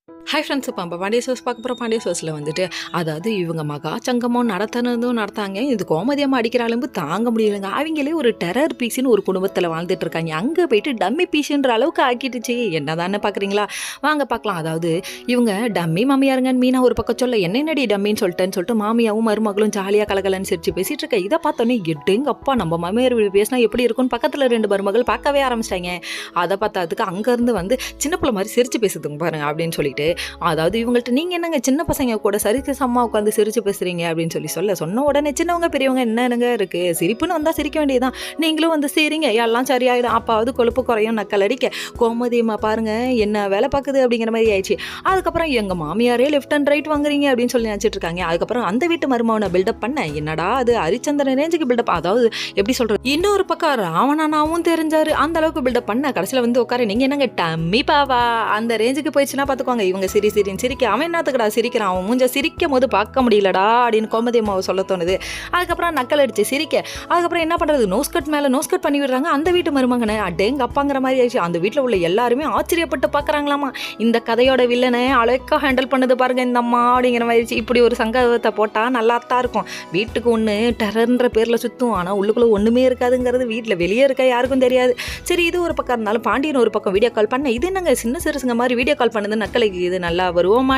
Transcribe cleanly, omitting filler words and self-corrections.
Hi friends, இப்போ நம்ம Pandya source பார்க்க போகிறோம். பாண்டிய சோர்ஸில் வந்துட்டு அதாவது இவங்க மகா சங்கமம் நடத்தினதும் நடத்தாங்க. இது கோமதியம்மா அடிக்கிற அளவு தாங்க முடியலைங்க. அவங்களே ஒரு டெரர் பீஸ்னு ஒரு குடும்பத்தில் வாழ்ந்துட்டு இருக்காங்க. அங்கே போயிட்டு டம்மி பீஸுன்ற அளவுக்கு ஆக்கிட்டுச்சு. என்னதானே பார்க்குறீங்களா? வாங்க பார்க்கலாம். அதாவது இவங்க டம்மி மாமியாருங்கன்னு மீனா ஒரு பக்கம் சொல்ல, என்னடி டம்மின்னு சொல்லிட்டு மாமியாவும் மருமகளும் ஜாலியாக கலகலன்னு சிரிச்சு பேசிட்டு இருக்க. இதை பார்த்தோன்னே எட்டுங்க அப்பா, நம்ம மாமியார் பேசினா எப்படி இருக்கும்னு பக்கத்தில் 2 மருமகள் பார்க்கவே ஆரம்பிச்சிட்டாங்க. அதை பார்த்ததுக்கு அங்கேருந்து வந்து சின்ன பிள்ளை மாதிரி சிரிச்சு பேசுதுங்க பாருங்க அப்படின்னு சொல்லிட்டு, அதாவது இவங்கள்ட்ட நீங்க என்னங்க சின்ன பசங்க கூட சரிக்கு சம்மா உட்காந்து சிரிச்சு பேசுறீங்க அப்படின்னு சொன்ன உடனே சின்னவங்க பெரியவங்க என்னங்க இருக்கு, சிரிப்புன்னு வந்தா சிரிக்க வேண்டியதுதான், நீங்களும் வந்து சரிங்க எல்லாம் சரியாயிடும், அப்பாவது கொழுப்பு குறையும் நக்கல் அடிக்க கோமதியம்மா பாருங்க என்ன வேலை பார்க்குது அப்படிங்கிற மாதிரி ஆயிடுச்சு. அதுக்கப்புறம் எங்க மாமியாரே லெஃப்ட் அண்ட் ரைட் வாங்குறீங்க அப்படின்னு சொல்லி நினைச்சிட்டு இருக்காங்க. அதுக்கப்புறம் அந்த வீட்டு மருமகனை பில்டப் பண்ண, என்னடா அது ஹரிச்சந்திரன் ரேஞ்சுக்கு பில்டப், அதாவது எப்படி சொல்றது, இன்னொரு பக்கம் ராவணனாவும் தெரிஞ்சாரு அந்த அளவுக்கு பில்டப் பண்ண, கடைசியில் வந்து உட்கார நீங்க என்னங்க டம்மி பாவா அந்த ரேஞ்சுக்கு போயிடுச்சுன்னா பார்த்துக்கோங்க. இவங்க சிரின்னு சிரிக்க, அவன் என்னத்துக்கடா சிரிக்கிறான், அவன் மூஞ்ச சிரிக்கும் போது பார்க்க முடியலடா அப்படின்னு கோமதி அம்மாவை சொல்ல தோணுது. அதுக்கப்புறம் நக்கல் அடிச்சு சிரிக்க, அதுக்கப்புறம் என்ன பண்றது, நோஸ்கட் மேல நோஸ்கட் பண்ணி விடுறாங்க அந்த வீட்டு மருமகனை. அடேங்க அப்பாங்கிற மாதிரி ஆயிடுச்சு. அந்த வீட்டில் உள்ள எல்லாருமே ஆச்சரியப்பட்டு பார்க்குறாங்களாமா. இந்த கதையோட வில்லனை அழகா ஹேண்டில் பண்ணுது பாருங்க இந்த அம்மா அப்படிங்கிற மாதிரி. இப்படி ஒரு சங்கத்தை போட்டால் நல்லா தான் இருக்கும். வீட்டுக்கு ஒன்று டெரர்ன்ற பேரில் சுற்றும், ஆனால் உள்ளுக்குள்ளே ஒன்றுமே இருக்காதுங்கிறது வீட்டில் வெளியே இருக்க யாருக்கும் தெரியாது. சரி, இது ஒரு பக்கம் இருந்தாலும் பாண்டியன் ஒரு பக்கம் வீடியோ கால் பண்ண, இது என்னங்க சின்ன சிறுசுங்க மாதிரி வீடியோ கால் பண்ணுது நக்கலைக்கு, இது நல்லா வருவோமா